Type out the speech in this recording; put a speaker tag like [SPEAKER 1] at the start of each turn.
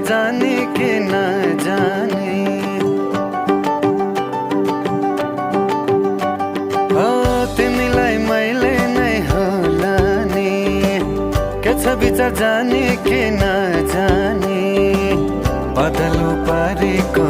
[SPEAKER 1] जाने कि नजाने हो तिमीलाई मैले नै होला नि के छ विचार जाने कि नजाने बदलो पारेको